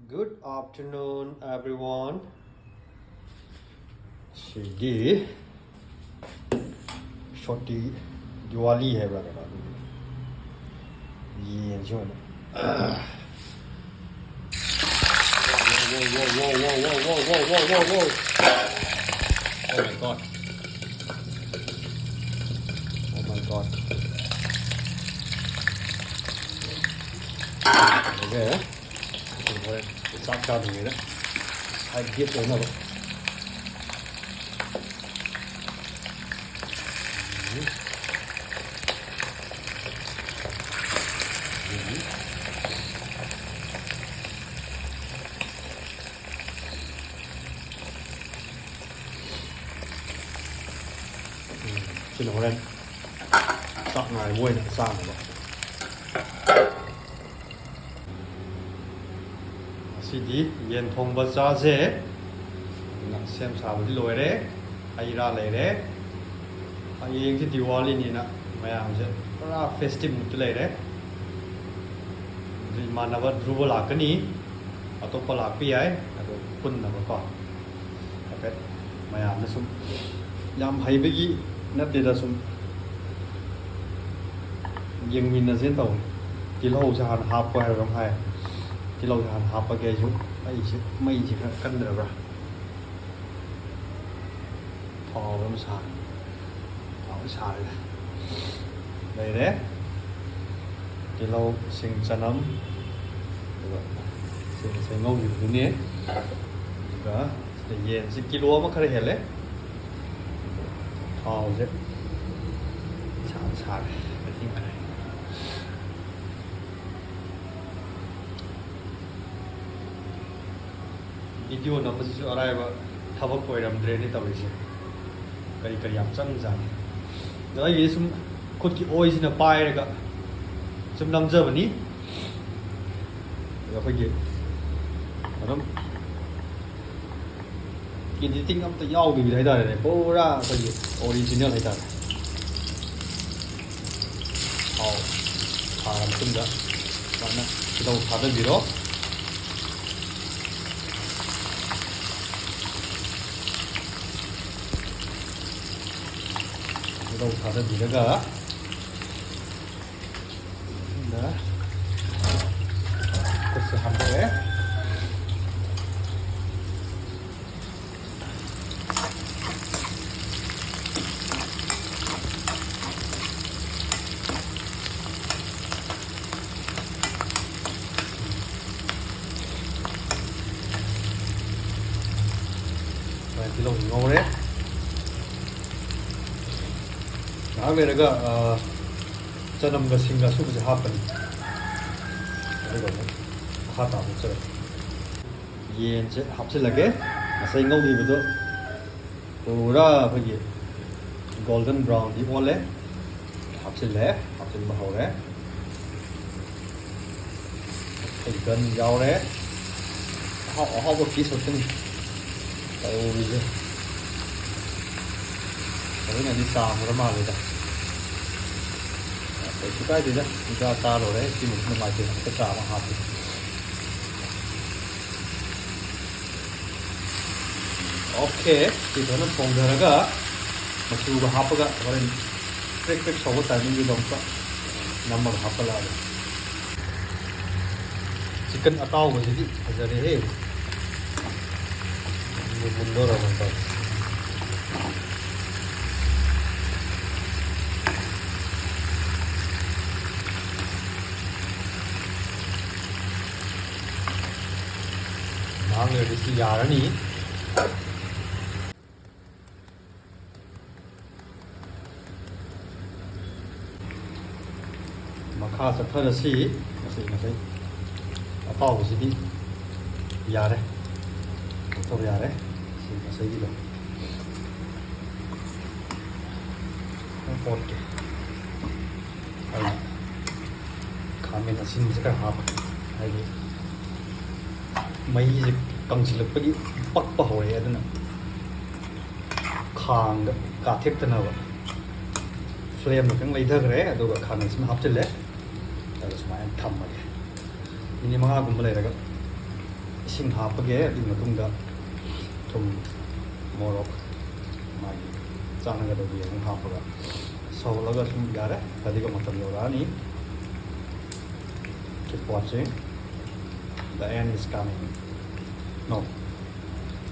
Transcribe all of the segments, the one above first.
Good afternoon, everyone. Shidi shorty Diwali hai brother. Yeah, enjoy. Whoa. Oh my god. Oh my god. Okay. Stop shouting me. I get to another. Xin lỗi anh. Sạc ngày mua này sang rồi. Sidi yen Thongba chaje. Na sem sa budi loire. Aira leire. Ayeng si Diwali ni na mayam je. Pura festive mut leire. Di mana ba dhruva lakani. Atau palakpi ai. Atau pun na ba ko. Tapi mayam na sum yam hai begi nat de da sum yeng min na zen tau. Ti lo sa han hap ko hai ram hai. Thì lâu hàn hạp và ghé chút mấy chỉ cân được rồi thò lắm xài thò xài đây đấy thì lâu sinh chân ấm sinh ngâu gì cũng nhé đó thì yên sẽ kilo mà khởi hiện đấy thò chứ xài cái gì này video na masi su araiba thabak koiramdre ni tawise kari yam chang jang da ye sum khut ki oi sina pai raga sum namjabani da phagi adam editing am ta yaw bi haida ne pura phagi original haida aw tharam sum da mana kidau thada biro đâu thả ra gì nữa cả đó tôi sẽ hầm đấy và cái lồng ngô đấy về cái cho nằm cái sinh ra suốt cái hấp này cái đó hấp tao một chơi yên chứ hấp sẽ là cái xây ngâu gì vậy đó rồi đó phải gì golden brown đi qua lấy hấp sẽ mà hậu đấy thành cần rau đấy họ một ký số tinh tao đi chứ cái này đi xào một cái mà rồi đó cái cái gì đó chúng ta ta rồi đấy chỉ một mai tiền cái trà mà hạt ok thì nó phong ra cái mà chú bà hấp cái rồi break sau cái time mình dùng cái nằm mà hấp cái là chicken atau cái gì bây giờ đấy một đôi rồi mình người đi xì già đó nhỉ mà khá sạch hơn là xì mà thấy tao của xì đi già đấy tao già đấy xì mà xì đi rồi không bột kìa khá mình là xin sẽ cả hộp hay đi mấy gì cầm chỉ lực cái bắt bảo hồi đấy nữa khang cả thiết thế nào vậy flame nó cũng lấy thơ cái đấy rồi khang nó sẽ hấp chân đấy rồi mà em thầm vậy ini mga gumbalay raga Ising hapage di matungda thum morok magi chanaga do bi ang hapaga sawlaga sum yare tadiga matam yorani. Keep watching. The end is coming. No,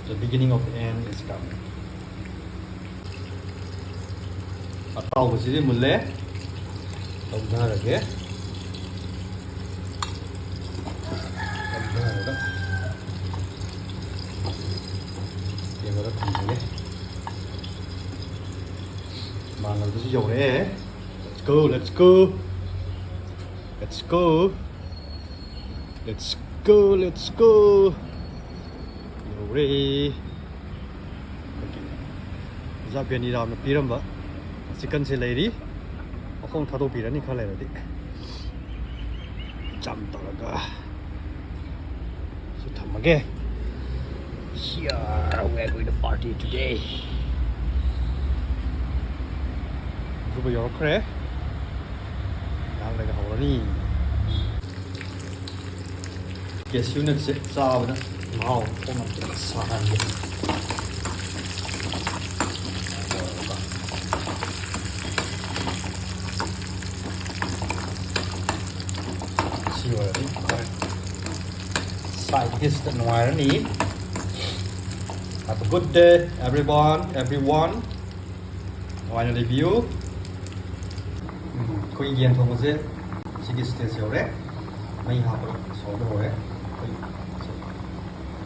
the beginning of the end is coming. Atau besi mulle tongda lagi. Mangal besi jauh deh. Let's go, let's go, let's go, let's go, let's go. Yore. Okay. Zapian ni ram piram ba. Chicken se lady. Akong thado pirani khalai radi. Jam talaga. So thamage. Here we are going to party today. Ruba yorkre. Yang laga hawrani. Guess you need to saw na Maog kung ang sahan din. Side dish the noirani. Have a good day, everyone. Wine review. Koi yen thong se sigi stage yore. Mai ha pa so do re.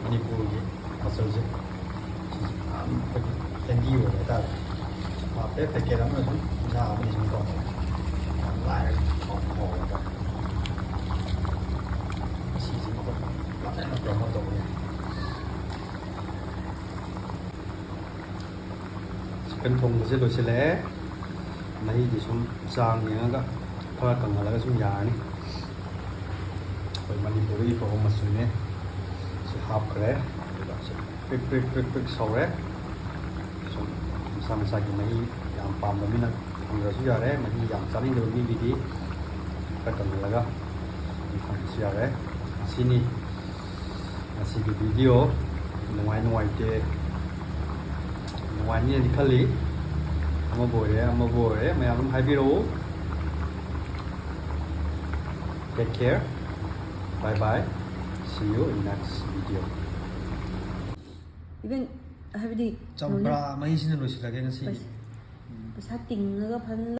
Manipur ji masal ji. Thank you re ta. Ma pe pe ke ram na ja ma ni ko. Lai ko ko ta. Si ji ko. La ta na mo to ne. Chicken thong se lo se le. Mai di sum sang ni ga pha kang la ga sum ya ni. Koi Manipuri ko masu ne. Si hap kre. Pik sau re. Sama sa ki mai yang pam da min ang ra su ya re mai yang sa ni do ni bi di. Ka kang la ga. Si ya re. Sini. Nasi di video nuai te. Nuai ni di khali. Ama boy re may am haibiro. Take care. Bye bye. See you in next video. Even have the Champra mai sin lo silage na si. Pas hating nga